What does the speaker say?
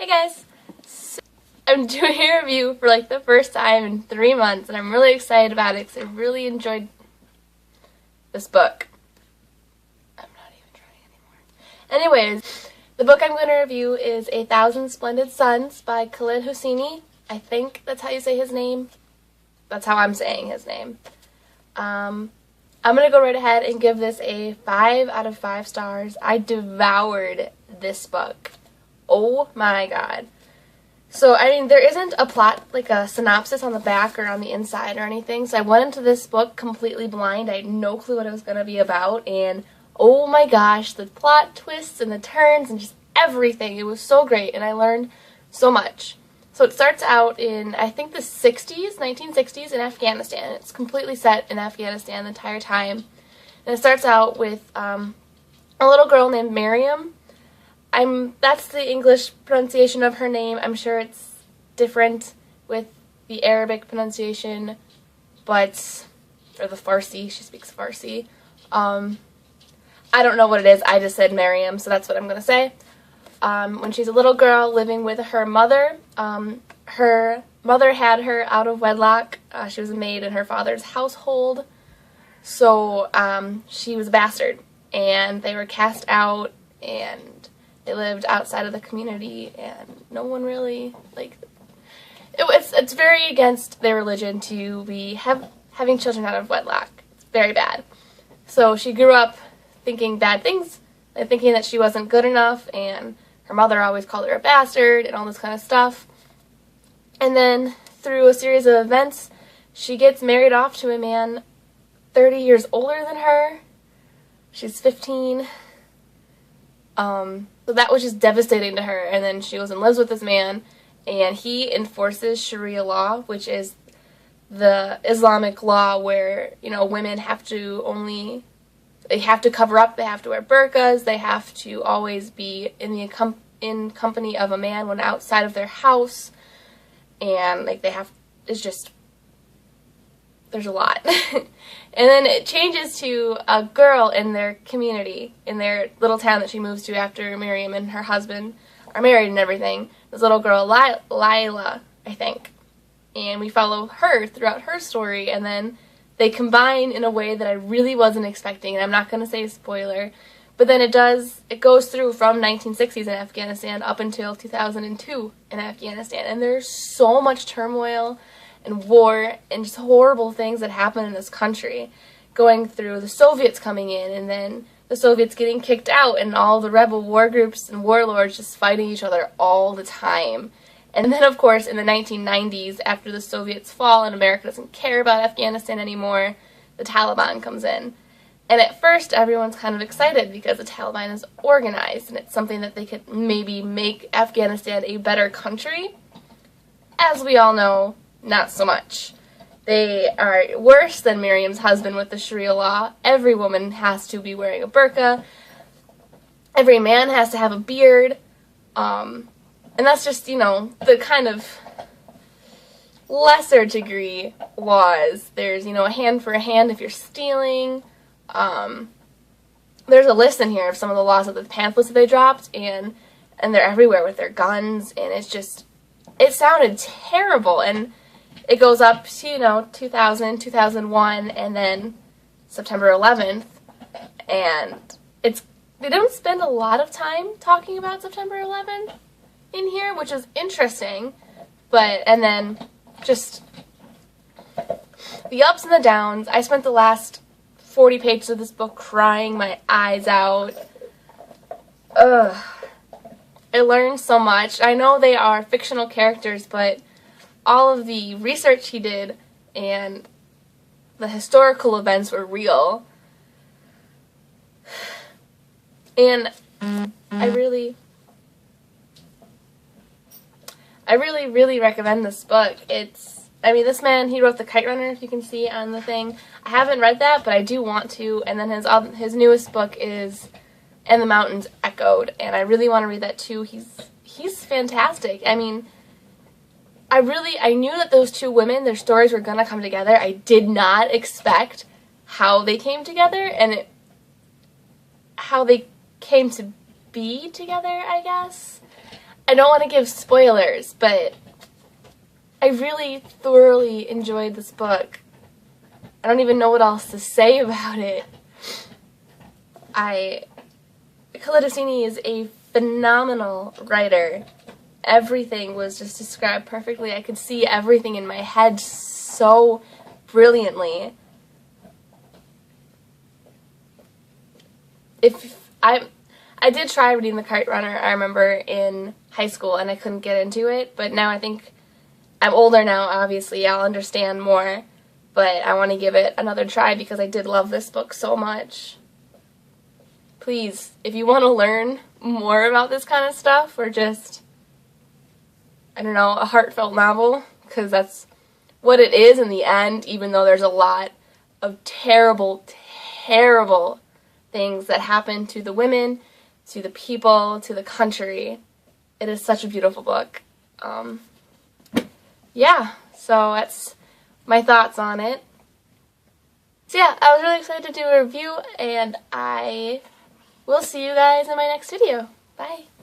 Hey guys! So I'm doing a review for like the first time in 3 months and I'm really excited about it because I really enjoyed this book. I'm not even trying anymore. Anyways, the book I'm going to review is 1,000 Splendid Suns by Khalid Hosseini. I think that's how you say his name. That's how I'm saying his name. I'm going to go right ahead and give this a 5 out of 5 stars. I devoured this book. Oh my god. So, I mean, there isn't a plot, like a synopsis on the back or on the inside or anything, so I went into this book completely blind. I had no clue what it was going to be about, and oh my gosh, the plot twists and the turns and just everything. It was so great, and I learned so much. So it starts out in, I think, the 60s, 1960s in Afghanistan. It's completely set in Afghanistan the entire time. And it starts out with a little girl named Miriam. That's the English pronunciation of her name. I'm sure it's different with the Arabic pronunciation, or the Farsi. She speaks Farsi. I don't know what it is. I just said Miriam, so that's what I'm going to say. When she's a little girl living with her mother, her mother had her out of wedlock. She was a maid in her father's household, so she was a bastard, and they were cast out, and they lived outside of the community, and no one really, it's very against their religion to be having children out of wedlock. It's very bad. So she grew up thinking bad things, and thinking that she wasn't good enough, and her mother always called her a bastard, and all this kind of stuff. And then, through a series of events, she gets married off to a man 30 years older than her. She's 15. So that was just devastating to her, and then she goes and lives with this man, and he enforces Sharia law, which is the Islamic law where, women have to they have to cover up, they have to wear burqas, they have to always be in company of a man when outside of their house, and, there's a lot. And then it changes to a girl in their community, in their little town that she moves to after Miriam and her husband are married and everything. This little girl, Lila, I think. And we follow her throughout her story, and then they combine in a way that I really wasn't expecting, and I'm not going to say a spoiler, but then it goes through from 1960s in Afghanistan up until 2002 in Afghanistan, and there's so much turmoil and war and just horrible things that happen in this country, going through the Soviets coming in and then the Soviets getting kicked out and all the rebel war groups and warlords just fighting each other all the time. And then, of course, in the 1990s, after the Soviets fall and America doesn't care about Afghanistan anymore, the Taliban comes in. And at first, everyone's kind of excited because the Taliban is organized and it's something that they could maybe make Afghanistan a better country. As we all know, not so much. They are worse than Miriam's husband with the Sharia law. Every woman has to be wearing a burqa. Every man has to have a beard. And that's just, the kind of lesser degree laws. There's, a hand for a hand if you're stealing. There's a list in here of some of the laws of the pamphlets that they dropped, and they're everywhere with their guns, and it sounded terrible, and it goes up to, 2000, 2001, and then September 11th, and they don't spend a lot of time talking about September 11th in here, which is interesting, and then just the ups and the downs. I spent the last 40 pages of this book crying my eyes out. Ugh. I learned so much. I know they are fictional characters, but all of the research he did and the historical events were real. And I really recommend this book. This man, he wrote The Kite Runner, if you can see on the thing. I haven't read that, but I do want to. And then his newest book is And the Mountains Echoed, and I really want to read that too. He's fantastic. I knew that those two women, their stories were going to come together. I did not expect how they came together and how they came to be together, I guess. I don't want to give spoilers, but I really thoroughly enjoyed this book. I don't even know what else to say about it. Khalid Hosseini is a phenomenal writer. Everything was just described perfectly. I could see everything in my head so brilliantly. I did try reading The Kite Runner, I remember, in high school, and I couldn't get into it, but now I think I'm older now, obviously, I'll understand more, but I want to give it another try because I did love this book so much. Please, if you want to learn more about this kind of stuff, or just, I don't know, a heartfelt novel, because that's what it is in the end, even though there's a lot of terrible, terrible things that happen to the women, to the people, to the country. It is such a beautiful book. Yeah, so that's my thoughts on it. So yeah, I was really excited to do a review, and I will see you guys in my next video. Bye!